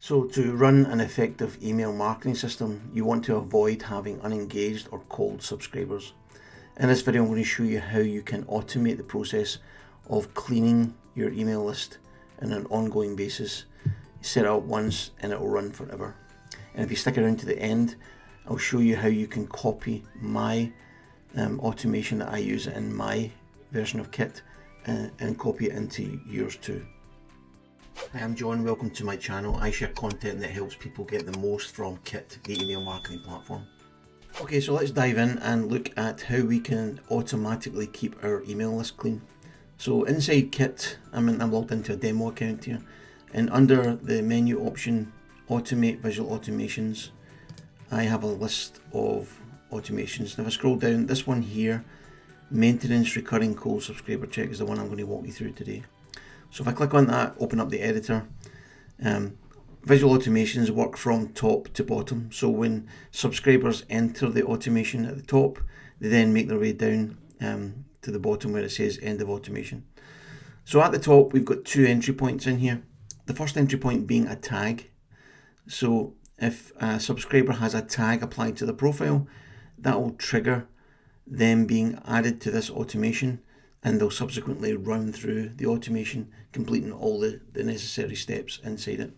So to run an effective email marketing system, you want to avoid having unengaged or cold subscribers. In this video, I'm going to show you how you can automate the process of cleaning your email list on an ongoing basis. You set it up once and it will run forever. And if you stick around to the end, I'll show you how you can copy my automation that I use in my version of Kit and copy it into yours too. Hi, I'm John. Welcome to my channel. I share content that helps people get the most from Kit, the email marketing platform. Okay, so let's dive in and look at how we can automatically keep our email list clean. So inside Kit, I'm logged into a demo account here, and under the menu option, Automate Visual Automations, I have a list of automations. Now if I scroll down, this one here, Maintenance Recurring Cold Subscriber Check, is the one I'm going to walk you through today. So if I click on that, open up the editor, visual automations work from top to bottom. So when subscribers enter the automation at the top, they then make their way down to the bottom where it says end of automation. So at the top, we've got two entry points in here. The first entry point being a tag. So if a subscriber has a tag applied to the profile, that will trigger them being added to this automation, and they'll subsequently run through the automation, completing all the necessary steps inside it.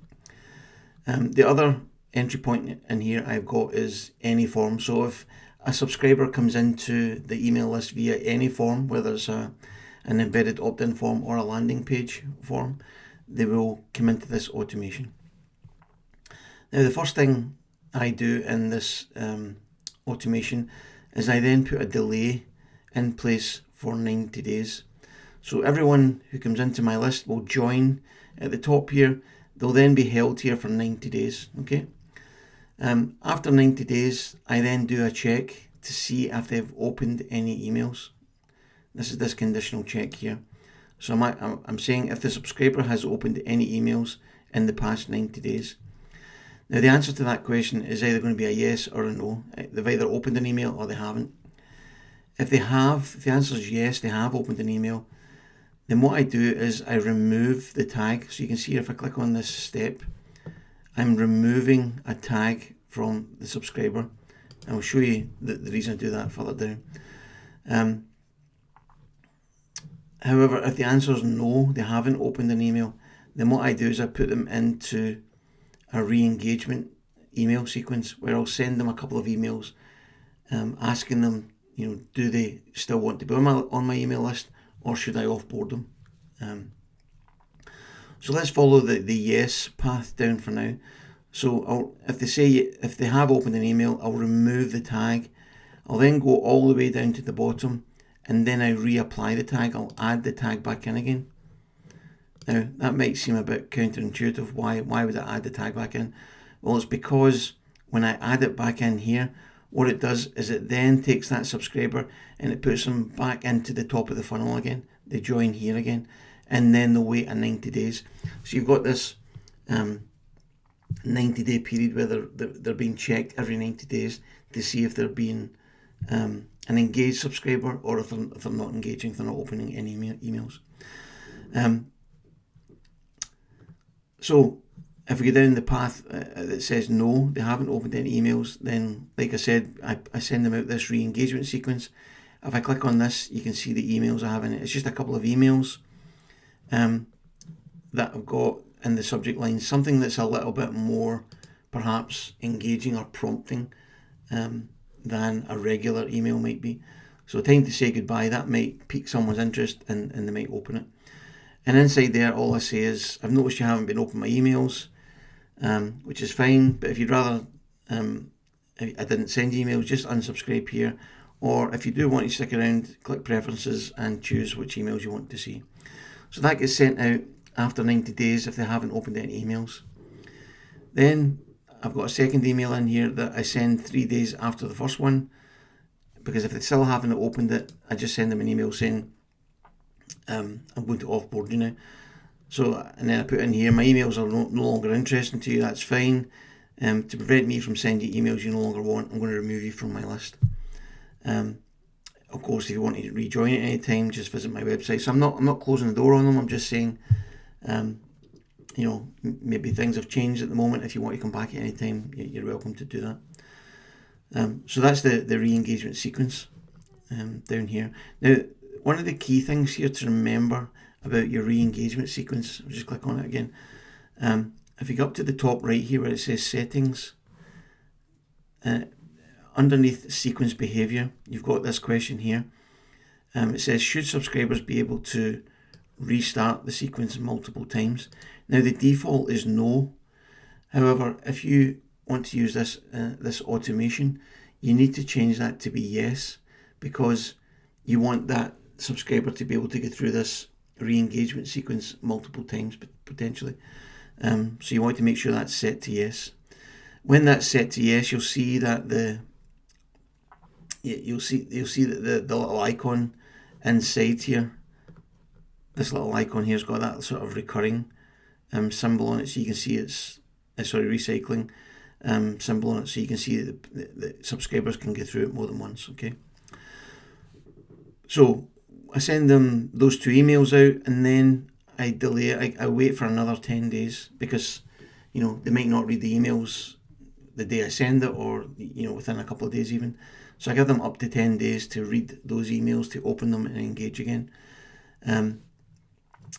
The other entry point in here I've got is any form. So if a subscriber comes into the email list via any form, whether it's an embedded opt-in form or a landing page form, they will come into this automation. Now the first thing I do in this automation is I then put a delay in place for 90 days. So everyone who comes into my list will join at the top here. They'll then be held here for 90 days. Okay. After 90 days, I then do a check to see if they've opened any emails. This is this conditional check here. So I'm saying if the subscriber has opened any emails in the past 90 days. Now the answer to that question is either going to be a yes or a no. They've either opened an email or they haven't. If the answer is yes, they have opened an email, then what I do is I remove the tag. So you can see if I click on this step, I'm removing a tag from the subscriber. And I'll show you the reason I do that further down. However, if the answer is no, they haven't opened an email, then what I do is I put them into a re-engagement email sequence where I'll send them a couple of emails asking them, do they still want to be on my email list, or should I offboard them? So let's follow the yes path down for now. So if they have opened an email, I'll remove the tag. I'll then go all the way down to the bottom, and then I reapply the tag. I'll add the tag back in again. Now that might seem a bit counterintuitive. Why would I add the tag back in? Well, it's because when I add it back in here, what it does is it then takes that subscriber and it puts them back into the top of the funnel again. They join here again, and then they'll wait a 90 days. So you've got this 90-day period where they're being checked every 90 days to see if they're being an engaged subscriber, or if they're not engaging, if they're not opening any emails. So if we go down the path that says no, they haven't opened any emails, then like I said, I send them out this re-engagement sequence. If I click on this, you can see the emails I have in it. It's just a couple of emails that I've got in the subject line, something that's a little bit more perhaps engaging or prompting than a regular email might be. So time to say goodbye, that might pique someone's interest and they might open it. And inside there, all I say is, I've noticed you haven't been opening my emails, which is fine. But if you'd rather I didn't send emails, just unsubscribe here. Or if you do want to stick around, click preferences and choose which emails you want to see. So that gets sent out after 90 days if they haven't opened any emails. Then I've got a second email in here that I send 3 days after the first one, because if they still haven't opened it, I just send them an email saying, I'm going to offboard you now. So, and then I put in here, my emails are no longer interesting to you, that's fine. To prevent me from sending emails you no longer want, I'm going to remove you from my list. Of course, if you want to rejoin at any time, just visit my website. So I'm not closing the door on them. I'm just saying maybe things have changed at the moment. If you want to come back at any time, you're welcome to do that. So that's the re-engagement sequence down here. Now, one of the key things here to remember about your re-engagement sequence, I'll just click on it again. If you go up to the top right here where it says settings, underneath sequence behavior, you've got this question here. It says, should subscribers be able to restart the sequence multiple times? Now, the default is no. However, if you want to use this automation, you need to change that to be yes, because you want that subscriber to be able to get through this re-engagement sequence multiple times potentially. So you want to make sure that's set to yes. When that's set to yes, you'll see that you'll see that the little icon inside here, this little icon here's got that sort of recurring symbol on it, so you can see it's recycling symbol on it, so you can see that the subscribers can get through it more than once. Okay, so I send them those 2 emails out, and then I delay it. I wait for another 10 days because they might not read the emails the day I send it, or within a couple of days even. So I give them up to 10 days to read those emails, to open them and engage again. And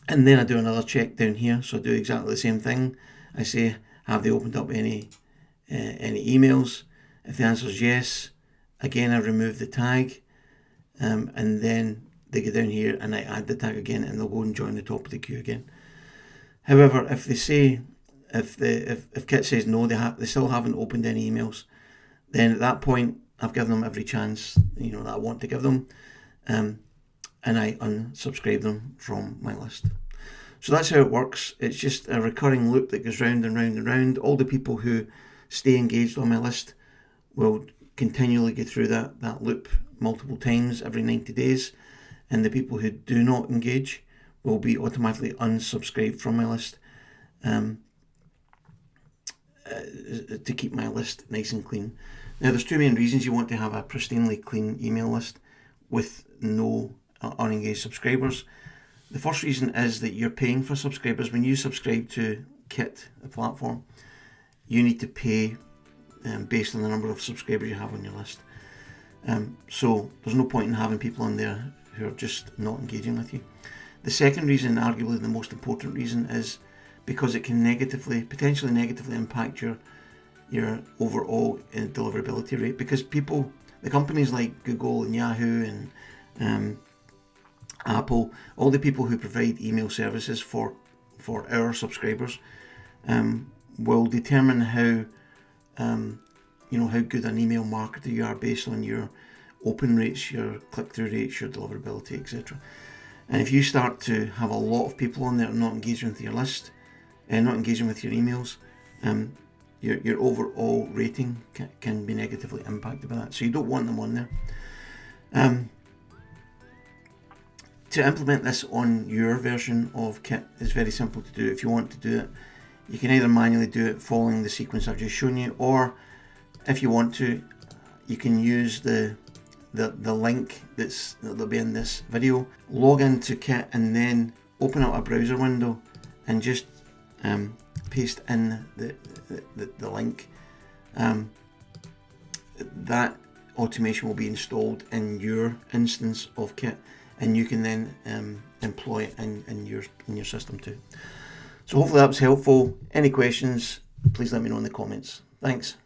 then I do another check down here. So I do exactly the same thing. I say, have they opened up any emails? If the answer is yes, again I remove the tag, and then they get down here and I add the tag again, and they'll go and join the top of the queue again. However, if they say, if Kit says no, they still haven't opened any emails, then at that point I've given them every chance that I want to give them, and I unsubscribe them from my list. So that's how it works. It's just a recurring loop that goes round and round and round. All the people who stay engaged on my list will continually go through that loop multiple times every 90 days, and the people who do not engage will be automatically unsubscribed from my list, to keep my list nice and clean. Now, there's 2 main reasons you want to have a pristinely clean email list with no unengaged subscribers. The first reason is that you're paying for subscribers. When you subscribe to Kit, the platform, you need to pay based on the number of subscribers you have on your list. So there's no point in having people on there who are just not engaging with you. The second reason, arguably the most important reason, is because it can potentially negatively impact your overall deliverability rate, because the companies like Google and Yahoo and Apple, all the people who provide email services for our subscribers, will determine how good an email marketer you are based on your open rates, your click-through rates, your deliverability, etc. And if you start to have a lot of people on there not engaging with your list and not engaging with your emails, your overall rating can be negatively impacted by that. So you don't want them on there. To implement this on your version of Kit is very simple to do. If you want to do it, you can either manually do it following the sequence I've just shown you, or if you want to, you can use the link that'll be in this video. Log into Kit and then open up a browser window and just paste in the link. That automation will be installed in your instance of Kit, and you can then employ it in your system too. So hopefully that was helpful. Any questions, please let me know in the comments. Thanks.